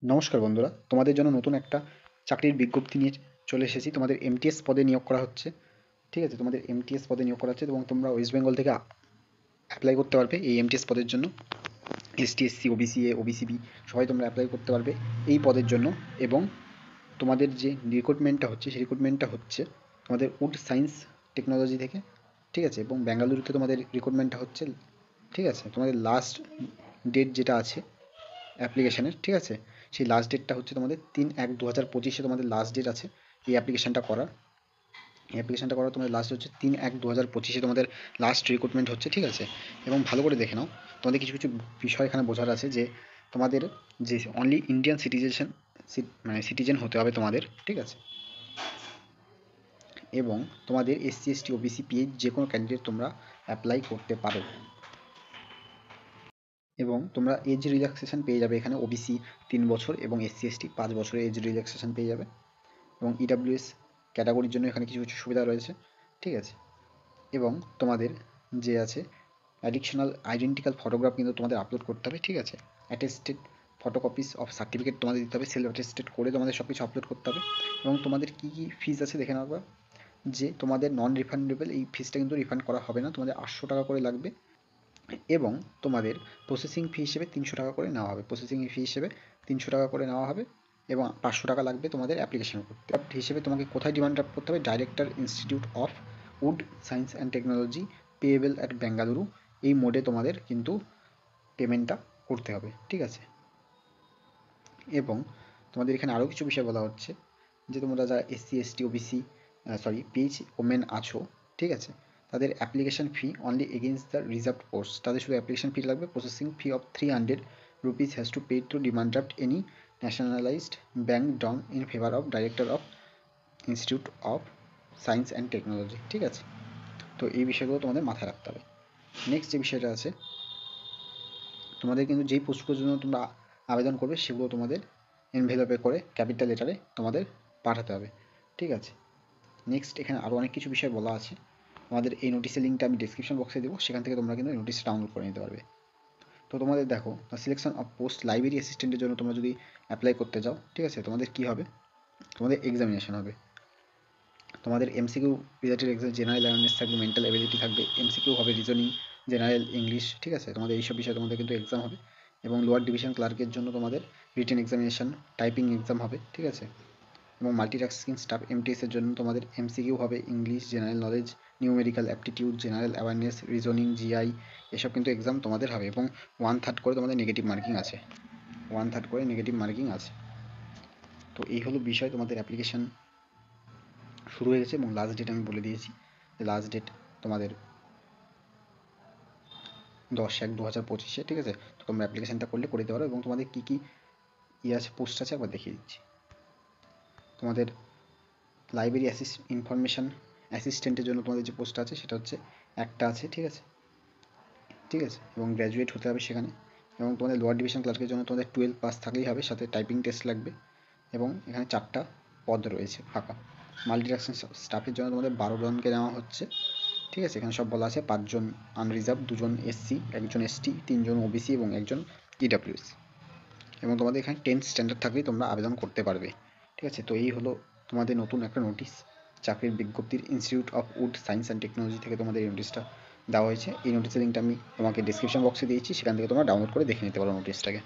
নমস্কার বন্ধুরা, তোমাদের জন্য নতুন একটা চাকরির বিজ্ঞপ্তি নিয়ে চলে এসেছি। তোমাদের এমটিএস পদে নিয়োগ করা হচ্ছে। ঠিক আছে, তোমাদের এমটিএস পদে নিয়োগ করা হচ্ছে এবং তোমরা ওয়েস্ট বেঙ্গল থেকে অ্যাপ্লাই করতে পারবে এই এমটিএস পদের জন্য। ST, SC, OBC A, OBC B সবাই তোমরা অ্যাপ্লাই করতে পারবে এই পদের জন্য। এবং তোমাদের যে রিক্রুটমেন্টটা হচ্ছে সেই রিক্রুটমেন্টটা হচ্ছে তোমাদের উড সায়েন্স টেকনোলজি থেকে। ঠিক আছে, এবং বেঙ্গালুরুতে তোমাদের রিক্রুটমেন্টটা হচ্ছে। ঠিক আছে, তোমাদের লাস্ট ডেট যেটা আছে অ্যাপ্লিকেশানের, ঠিক আছে, সেই লাস্ট ডেটটা হচ্ছে তোমাদের 3/1/2025 তোমাদের লাস্ট ডেট আছে এই অ্যাপ্লিকেশানটা করার। এই অ্যাপ্লিকেশানটা করার তোমাদের লাস্ট হচ্ছে 3/1/2025 তোমাদের লাস্ট রিক্রুটমেন্ট হচ্ছে। ঠিক আছে, এবং ভালো করে দেখে নাও, তোমাদের কিছু কিছু বিষয় এখানে বোঝার আছে যে তোমাদের যে অনলি ইন্ডিয়ান সিটিজেন, মানে সিটিজেন হতে হবে তোমাদের। ঠিক আছে, এবং তোমাদের এসসি, এসটি, ওবিসি, পিএইচ যে কোনো ক্যান্ডিডেট তোমরা অ্যাপ্লাই করতে পারো। এবং তোমরা এজ রিল্যাক্সেশন পেয়ে যাবে এখানে। ওবিসি 3 বছর এবং এসসি এসটি 5 বছরের এজ রিল্যাক্সেশন পেয়ে যাবে। এবং ইডাব্লিউএস ক্যাটাগরির জন্য এখানে কিছু কিছু সুবিধা রয়েছে। ঠিক আছে, এবং তোমাদের যে আছে অ্যাডিকশনাল আইডেন্টিক্যাল ফটোগ্রাফ কিন্তু তোমাদের আপলোড করতে হবে। ঠিক আছে, অ্যাটেস্টেড ফটোকপিস অফ সার্টিফিকেট তোমাদের দিতে হবে, সেলফ অ্যাটেস্টেড করে তোমাদের সব কিছু আপলোড করতে হবে। এবং তোমাদের কী কী ফিজ আছে দেখে নেওয়া, যে তোমাদের নন রিফান্ডেবল এই ফিজটা কিন্তু রিফান্ড করা হবে না, তোমাদের 800 টাকা করে লাগবে। এবং তোমাদের প্রসেসিং ফি হিসেবে 300 টাকা করে নেওয়া হবে, প্রসেসিং ফি হিসেবে 300 টাকা করে নেওয়া হবে। এবং 500 টাকা লাগবে তোমাদের অ্যাপ্লিকেশন করতে। হিসেবে তোমাকে কোথায় ডিমান্ড ড্রাফট করতে হবে, director institute of wood science and technology, payable at Bengaluru, এই মোডে তোমাদের কিন্তু পেমেন্টটা করতে হবে। ঠিক আছে, এবং তোমাদের এখানে আরও কিছু বিষয় বলা হচ্ছে যে তোমরা যারা SC, ST, OBC, PH women আছো, ঠিক আছে, তাদের application fee only against the reserved post, তাদের শুধু অ্যাপ্লিকেশন ফি লাগবে। Processing fee of 300 rupees has to pay to demand draft any nationalised bank drawn in favour of director of institute of science and technology. ঠিক আছে, তো এই বিষয়গুলো তোমাদের মাথায় রাখতে হবে। নেক্সট যে বিষয়টা আছে, তোমাদের কিন্তু যেই পোস্টগুলোর জন্য তোমরা আবেদন করবে সেগুলো তোমাদের এনভেলপে করে ক্যাপিটাল লেটারে তোমাদের পাঠাতে হবে। ঠিক আছে, নেক্সট এখানে আরও অনেক কিছু বিষয় বলা আছে। তোমাদের এই নোটিশের লিঙ্কটা আমি ডিসক্রিপশন বক্সে দেবো, সেখান থেকে তোমরা কিন্তু এই নোটিশটা ডাউনলোড করে নিতে পারবে। তো তোমাদের দেখো, সিলেকশন অফ পোস্ট লাইব্রেরি অ্যাসিস্ট্যান্টের জন্য তোমরা যদি অ্যাপ্লাই করতে যাও, ঠিক আছে, তোমাদের কী হবে, তোমাদের এক্সামিনেশন হবে। তোমাদের MCQ related exam, general awareness থাকবে, মেন্টাল এবিলিটি থাকবে, এমসিকিউ হবে, রিজনিং, জেনারেল ইংলিশ। ঠিক আছে, তোমাদের এইসব বিষয়ে তোমাদের কিন্তু এক্সাম হবে। এবং লোয়ার ডিভিশন ক্লার্কের জন্য তোমাদের রিটেন এক্সামিনেশন, টাইপিং এক্সাম হবে। ঠিক আছে, এবং মাল্টিটাস্কিং স্টাফ এমটিএসের জন্য তোমাদের এমসিকিউ হবে, English, general knowledge, numerical aptitude, general awareness, reasoning, GI, এসব কিন্তু এক্সাম তোমাদের হবে। এবং 1/3 করে তোমাদের নেগেটিভ মার্কিং আছে, 1/3 করে নেগেটিভ মার্কিং আছে। তো এই হলো বিষয়, তোমাদের অ্যাপ্লিকেশন শুরু হয়ে গেছে এবং লাস্ট ডেট আমি বলে দিয়েছি। লাস্ট ডেট তোমাদের 10/1/2025। ঠিক আছে, তো তোমরা অ্যাপ্লিকেশনটা করলে করে দিতে পারো। এবং তোমাদের কী কী আছে, পোস্ট আছে একবার দেখিয়ে দিচ্ছি। তোমাদের লাইব্রেরি ইনফরমেশন অ্যাসিস্ট্যান্টের জন্য তোমাদের যে পোস্ট আছে সেটা হচ্ছে একটা আছে। ঠিক আছে, ঠিক আছে, এবং গ্র্যাজুয়েট হতে হবে সেখানে। এবং তোমাদের লোয়ার ডিভিশন ক্লার্কের জন্য তোমাদের 12 পাস থাকলেই হবে, সাথে টাইপিং টেস্ট লাগবে। এবং এখানে 4টা পদ রয়েছে ফাঁকা। মাল্টিটাস্কিং স্টাফের জন্য তোমাদের 12 জনকে নেওয়া হচ্ছে। ঠিক আছে, এখানে সব বলা আছে, 5 জন আনরিজার্ভ, 2 জন এসসি, 1 জন এসটি, 3 জন ওবিসি এবং 1 জন ইডাব্লিউএস। এবং তোমাদের এখানে 10th স্ট্যান্ডার্ড থাকলেই তোমরা আবেদন করতে পারবে। ঠিক আছে, তো এই হলো তোমাদের নতুন একটা নোটিশ, চাকরির বিজ্ঞপ্তির institute of wood science and technology থেকে তোমাদের এই নোটিশটা দেওয়া হয়েছে। এই নোটিশের লিঙ্কটা আমি তোমাকে ডিসক্রিপশন বক্সে দিয়েছি, সেখান থেকে তোমরা ডাউনলোড করে দেখে নিতে পারো নোটিশটাকে।